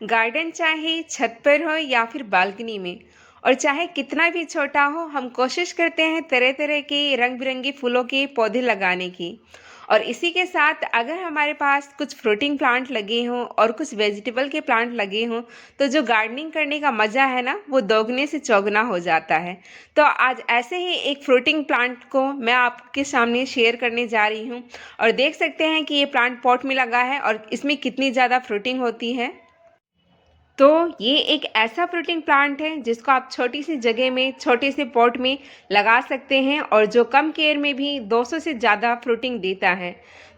Garden चाहे छत पर हो या फिर बालकनी में और चाहे कितना भी छोटा हो, हम कोशिश करते हैं तरह तरह के रंग बिरंगे फूलों के पौधे लगाने की। और इसी के साथ अगर हमारे पास कुछ फ्रूटिंग प्लांट लगे हों और कुछ वेजिटेबल के प्लांट लगे हों, तो जो गार्डनिंग करने का मज़ा है ना, वो दोगुने से चौगुना हो जाता है। तो आज ऐसे ही एक फ्रूटिंग प्लांट को मैं आपके सामने शेयर करने जा रही हूँ। और देख सकते हैं कि ये प्लांट पॉट में लगा है और इसमें कितनी ज़्यादा फ्रूटिंग होती है। तो ये एक ऐसा फ्रूटिंग प्लांट है जिसको आप छोटी सी जगह में छोटे से पॉट में लगा सकते हैं और जो कम केयर में भी 200 से ज़्यादा फ्रूटिंग देता है।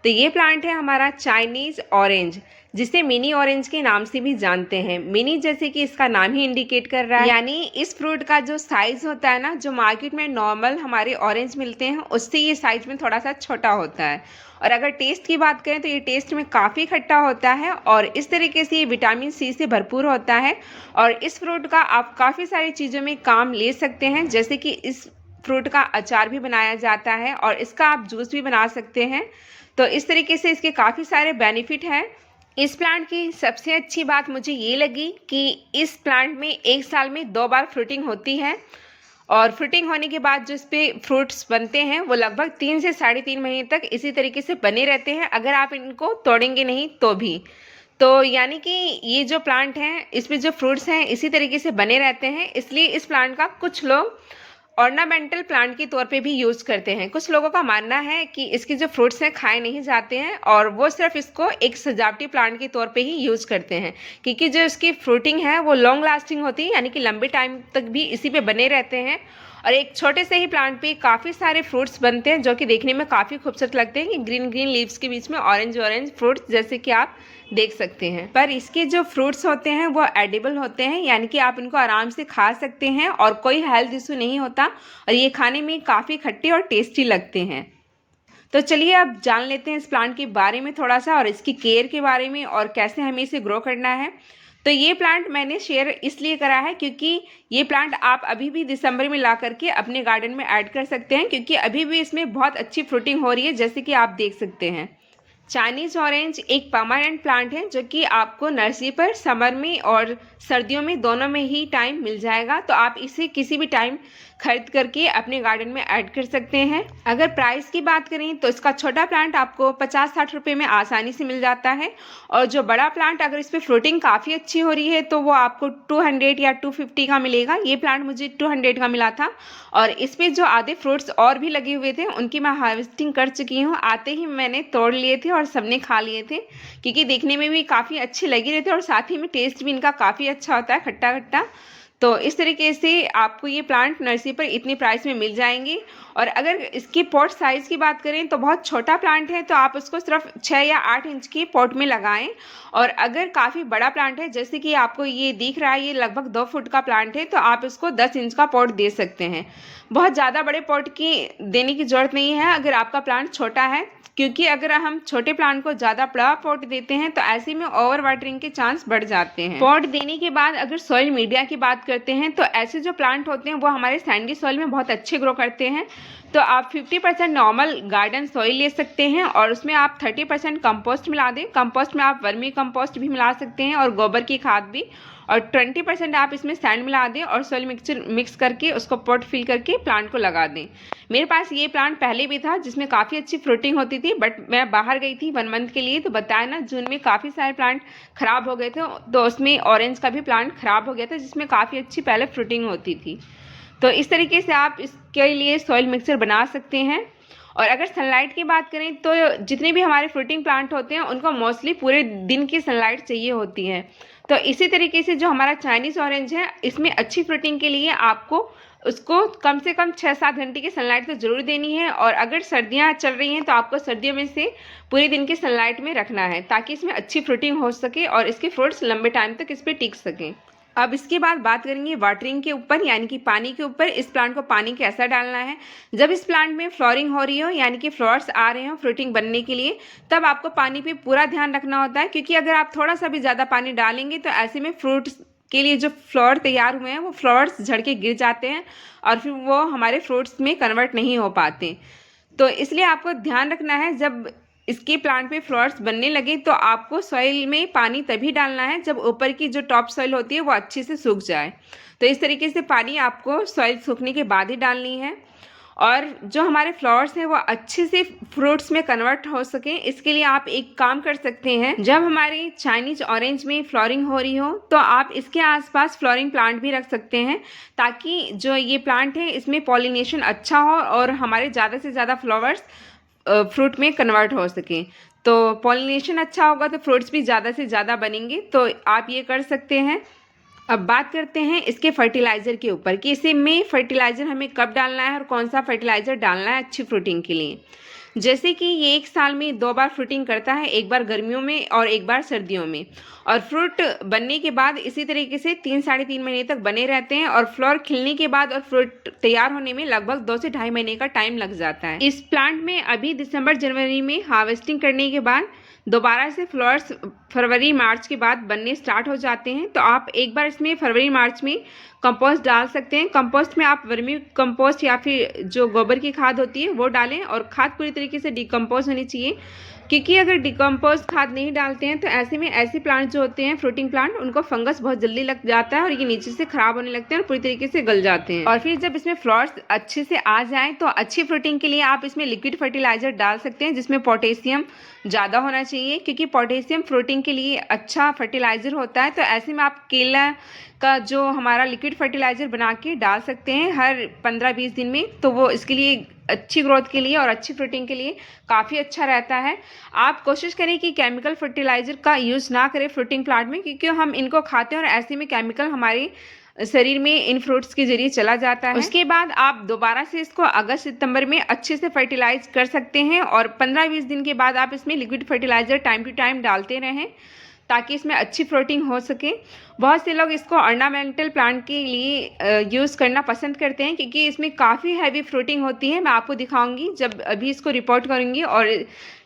तो ये प्लांट है हमारा चाइनीज़ ऑरेंज, जिसे मिनी ऑरेंज के नाम से भी जानते हैं। मिनी जैसे कि इसका नाम ही इंडिकेट कर रहा है, यानी इस फ्रूट का जो साइज़ होता है ना, जो मार्केट में नॉर्मल हमारे ऑरेंज मिलते हैं उससे ये साइज़ में थोड़ा सा छोटा होता है। और अगर टेस्ट की बात करें तो ये टेस्ट में काफ़ी खट्टा होता है और इस तरीके से ये विटामिन सी से भरपूर होता है। और इस फ्रूट का आप काफ़ी सारी चीज़ों में काम ले सकते हैं, जैसे कि इस फ्रूट का अचार भी बनाया जाता है और इसका आप जूस भी बना सकते हैं। तो इस तरीके से इसके काफ़ी सारे बेनिफिट हैं। इस प्लांट की सबसे अच्छी बात मुझे ये लगी कि इस प्लांट में एक साल में 2 बार फ्रूटिंग होती है और फ्रूटिंग होने के बाद जो इस पे फ्रूट्स बनते हैं वो लगभग 3 से 3.5 महीने तक इसी तरीके से बने रहते हैं, अगर आप इनको तोड़ेंगे नहीं तो भी। तो यानी कि ये जो प्लांट हैं इसमें जो फ्रूट्स हैं इसी तरीके से बने रहते हैं, इसलिए इस प्लांट का कुछ लोग ऑर्नामेंटल प्लांट के तौर पे भी यूज़ करते हैं। कुछ लोगों का मानना है कि इसके जो फ्रूट्स हैं खाए नहीं जाते हैं और वो सिर्फ इसको एक सजावटी प्लांट के तौर पे ही यूज़ करते हैं, क्योंकि जो इसकी फ्रूटिंग है वो लॉन्ग लास्टिंग होती है, यानी कि लंबे टाइम तक भी इसी पे बने रहते हैं। और एक छोटे से ही प्लांट पे काफ़ी सारे फ्रूट्स बनते हैं जो कि देखने में काफ़ी खूबसूरत लगते हैं कि ग्रीन ग्रीन लीव्स के बीच में ऑरेंज ऑरेंज फ्रूट्स, जैसे कि आप देख सकते हैं। पर इसके जो फ्रूट्स होते हैं वो एडिबल होते हैं, यानी कि आप इनको आराम से खा सकते हैं और कोई हेल्थ इशू नहीं होता और ये खाने में काफ़ी खट्टे और टेस्टी लगते हैं। तो चलिए अब जान लेते हैं इस प्लांट के बारे में थोड़ा सा और इसकी केयर के बारे में और कैसे हमें इसे ग्रो करना है। तो ये प्लांट मैंने शेयर इसलिए करा है क्योंकि ये प्लांट आप अभी भी दिसंबर में ला करके अपने गार्डन में ऐड कर सकते हैं, क्योंकि अभी भी इसमें बहुत अच्छी फ्रूटिंग हो रही है, जैसे कि आप देख सकते हैं। चाइनीज़ ऑरेंज एक परमानेंट प्लांट है जो कि आपको नर्सरी पर समर में और सर्दियों में दोनों में ही टाइम मिल जाएगा। तो आप इसे किसी भी टाइम खरीद करके अपने गार्डन में ऐड कर सकते हैं। अगर प्राइस की बात करें तो इसका छोटा प्लांट आपको 50-60 रुपये में आसानी से मिल जाता है और जो बड़ा प्लांट अगर इस पर फ्रूटिंग काफ़ी अच्छी हो रही है तो वो आपको 200 या 250 का मिलेगा। ये प्लांट मुझे 200 का मिला था और इस पर जो आधे फ्रूट्स और भी लगे हुए थे उनकी मैं हार्वेस्टिंग कर चुकी हूँ। आते ही मैंने तोड़ लिए थे और सबने खा लिए थे, क्योंकि देखने में भी काफ़ी अच्छे लगे रहे थे और साथ ही में टेस्ट भी इनका काफ़ी अच्छा होता है, खट्टा खट्टा। तो इस तरीके से आपको ये प्लांट नर्सरी पर इतनी प्राइस में मिल जाएंगे। और अगर इसकी पॉट साइज़ की बात करें तो बहुत छोटा प्लांट है तो आप उसको सिर्फ 6 या 8 इंच के पॉट में लगाएं। और अगर काफ़ी बड़ा प्लांट है, जैसे कि आपको ये दिख रहा है, ये लगभग 2 फुट का प्लांट है, तो आप इसको 10 इंच का पॉट दे सकते हैं। बहुत ज़्यादा बड़े पॉट की देने की ज़रूरत नहीं है अगर आपका प्लांट छोटा है, क्योंकि अगर हम छोटे प्लांट को ज़्यादा बड़ा पॉट देते हैं तो ऐसे में ओवर वाटरिंग के चांस बढ़ जाते हैं। पॉट देने के बाद अगर सॉइल मीडिया की बात करते हैं तो ऐसे जो प्लांट होते हैं वो हमारे सैंडी सॉइल में बहुत अच्छे ग्रो करते हैं। तो आप 50% नॉर्मल गार्डन सॉइल ले सकते हैं और उसमें आप 30% कंपोस्ट मिला दें। कंपोस्ट में आप वर्मी कंपोस्ट भी मिला सकते हैं और गोबर की खाद भी, और 20% आप इसमें सैंड मिला दें और सॉइल मिक्सचर मिक्स करके उसको पॉट फिल करके प्लांट को लगा दें। मेरे पास ये प्लांट पहले भी था जिसमें काफ़ी अच्छी फ्रूटिंग होती थी, बट मैं बाहर गई थी 1 मंथ के लिए, तो बताया ना जून में काफ़ी सारे प्लांट ख़राब हो गए थे, तो उसमें ऑरेंज का भी प्लांट ख़राब हो गया था जिसमें काफ़ी अच्छी पहले फ्रूटिंग होती थी। तो इस तरीके से आप इसके लिए सॉइल मिक्सचर बना सकते हैं। और अगर सनलाइट की बात करें तो जितने भी हमारे फ्रूटिंग प्लांट होते हैं उनको मोस्टली पूरे दिन की सनलाइट चाहिए होती है। तो इसी तरीके से जो हमारा चाइनीज़ ऑरेंज है, इसमें अच्छी फ्रूटिंग के लिए आपको उसको कम से कम 6-7 घंटे की सनलाइट तो ज़रूर देनी है। और अगर सर्दियाँ चल रही हैं तो आपको सर्दियों में से पूरे दिन की सनलाइट में रखना है, ताकि इसमें अच्छी फ्रूटिंग हो सके और इसके फ्रूट्स लंबे टाइम तक इस पर टिक सकें। अब इसके बाद बात करेंगे वाटरिंग के ऊपर, यानी कि पानी के ऊपर। इस प्लांट को पानी कैसा डालना है। जब इस प्लांट में फ्लोरिंग हो रही हो, यानी कि फ्लावर्स आ रहे हो फ्रूटिंग बनने के लिए, तब आपको पानी पे पूरा ध्यान रखना होता है, क्योंकि अगर आप थोड़ा सा भी ज़्यादा पानी डालेंगे तो ऐसे में फ्रूट्स के लिए जो फ्लावर तैयार हुए हैं वो फ्लावर्स झड़ के गिर जाते हैं और फिर वो हमारे फ्रूट्स में कन्वर्ट नहीं हो पाते। तो इसलिए आपको ध्यान रखना है, जब इसके प्लांट पे फ्लावर्स बनने लगे तो आपको सॉइल में पानी तभी डालना है जब ऊपर की जो टॉप सॉइल होती है वो अच्छे से सूख जाए। तो इस तरीके से पानी आपको सॉइल सूखने के बाद ही डालनी है। और जो हमारे फ्लावर्स हैं वो अच्छे से फ्रूट्स में कन्वर्ट हो सके, इसके लिए आप एक काम कर सकते हैं। जब हमारे चाइनीज ऑरेंज में फ्लावरिंग हो रही हो तो आप इसके आसपास फ्लावरिंग प्लांट भी रख सकते हैं, ताकि जो ये प्लांट है इसमें पॉलिनेशन अच्छा हो और हमारे ज़्यादा से ज़्यादा फ्लावर्स फ्रूट में कन्वर्ट हो सके। तो पॉलिनेशन अच्छा होगा तो फ्रूट्स भी ज़्यादा से ज़्यादा बनेंगे, तो आप ये कर सकते हैं। अब बात करते हैं इसके फर्टिलाइज़र के ऊपर कि इसे में फर्टिलाइज़र हमें कब डालना है और कौन सा फर्टिलाइज़र डालना है अच्छी फ्रूटिंग के लिए। जैसे कि ये 1 साल में 2 बार फ्रूटिंग करता है, एक बार गर्मियों में और एक बार सर्दियों में। और फ्रूट बनने के बाद इसी तरीके से 3 साढ़े 3 महीने तक बने रहते हैं और फ्लावर खिलने के बाद और फ्रूट तैयार होने में लगभग 2 से ढाई महीने का टाइम लग जाता है। इस प्लांट में अभी दिसंबर जनवरी में हार्वेस्टिंग करने के बाद दोबारा से फ्लावर्स फरवरी मार्च के बाद बनने स्टार्ट हो जाते हैं। तो आप एक बार इसमें फरवरी मार्च में कंपोस्ट डाल सकते हैं। कंपोस्ट में आप वर्मी कंपोस्ट या फिर जो गोबर की खाद होती है वो डालें, और खाद पूरी तरीके से डिकम्पोज होनी चाहिए, क्योंकि अगर डिकम्पोज खाद नहीं डालते हैं तो ऐसे में ऐसे प्लांट जो होते हैं फ्रूटिंग प्लांट, उनको फंगस बहुत जल्दी लग जाता है और ये नीचे से खराब होने लगते हैं और पूरी तरीके से गल जाते हैं। और फिर जब इसमें फ्लावर्स अच्छे से आ जाएं तो अच्छी फ्रूटिंग के लिए आप इसमें लिक्विड फर्टिलाइजर डाल सकते हैं, जिसमें पोटेशियम ज़्यादा होना चाहिए, क्योंकि पोटेशियम फ्रूटिंग के लिए अच्छा फर्टिलाइज़र होता है। तो ऐसे में आप केला का जो हमारा लिक्विड फर्टिलाइज़र बना के डाल सकते हैं हर 15-20 दिन में, तो वो इसके लिए अच्छी ग्रोथ के लिए और अच्छी फ्रूटिंग के लिए काफ़ी अच्छा रहता है। आप कोशिश करें कि केमिकल फर्टिलाइज़र का यूज़ ना करें फ्रूटिंग प्लांट में, क्योंकि हम इनको खाते हैं और ऐसे में केमिकल हमारे शरीर में इन फ्रूट्स के जरिए चला जाता है। उसके बाद आप दोबारा से इसको अगस्त सितंबर में अच्छे से फर्टिलाइज कर सकते हैं और 15-20 दिन के बाद आप इसमें liquid fertiliser time to time डालते रहें, ताकि इसमें अच्छी फ्रूटिंग हो सके। बहुत से लोग इसको ऑर्नामेंटल प्लांट के लिए यूज़ करना पसंद करते हैं, क्योंकि इसमें काफ़ी हैवी फ्रूटिंग होती है। मैं आपको दिखाऊंगी जब अभी इसको रिपोर्ट करूंगी। और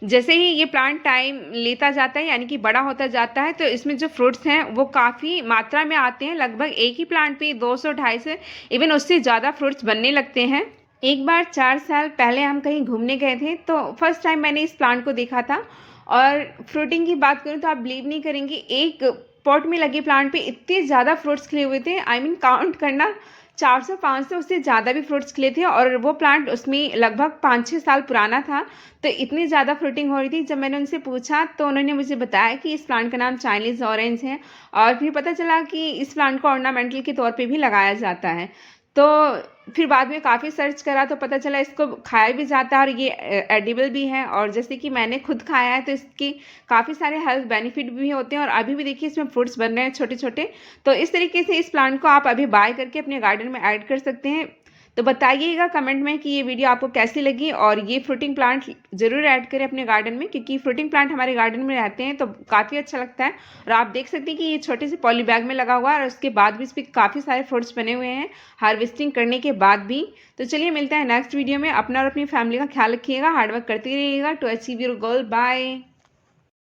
जैसे ही ये प्लांट टाइम लेता जाता है, यानी कि बड़ा होता जाता है, तो इसमें जो फ्रूट्स हैं वो काफ़ी मात्रा में आते हैं। लगभग एक ही प्लांट पे 200-250 इवन उससे ज़्यादा फ्रूट्स बनने लगते हैं। एक बार 4 साल पहले हम कहीं घूमने गए थे, तो फर्स्ट टाइम मैंने इस प्लांट को देखा था। और फ्रूटिंग की बात करूँ तो आप बिलीव नहीं करेंगे, एक पॉट में लगे प्लांट पे इतने ज़्यादा फ्रूट्स खिले हुए थे। आई मीन काउंट करना 400-500 उससे ज़्यादा भी फ्रूट्स खिले थे, और वो प्लांट उसमें लगभग 5-6 साल पुराना था। तो इतनी ज़्यादा फ्रूटिंग हो रही थी। जब मैंने उनसे पूछा तो उन्होंने मुझे बताया कि इस प्लांट का नाम चाइनीज़ ऑरेंज है, और फिर पता चला कि इस प्लांट को ऑर्नामेंटल के तौर पे भी लगाया जाता है। तो फिर बाद में काफ़ी सर्च करा तो पता चला इसको खाया भी जाता है और ये एडिबल भी है। और जैसे कि मैंने खुद खाया है तो इसके काफ़ी सारे हेल्थ बेनिफिट भी होते हैं। और अभी भी देखिए इसमें फ्रूट्स बन रहे हैं छोटे छोटे। तो इस तरीके से इस प्लांट को आप अभी बाय करके अपने गार्डन में ऐड कर सकते हैं। तो बताइएगा कमेंट में कि ये वीडियो आपको कैसी लगी, और ये फ्रूटिंग प्लांट ज़रूर ऐड करें अपने गार्डन में, क्योंकि फ्रूटिंग प्लांट हमारे गार्डन में रहते हैं तो काफ़ी अच्छा लगता है। और आप देख सकते हैं कि ये छोटे से पॉली बैग में लगा हुआ है और उसके बाद भी इस पर काफ़ी सारे फ्रूट्स बने हुए हैं हार्वेस्टिंग करने के बाद भी। तो चलिए मिलते हैं नेक्स्ट वीडियो में। अपना और अपनी फैमिली का ख्याल रखिएगा, हार्डवर्क करते रहिएगा to achieve your goal. Bye.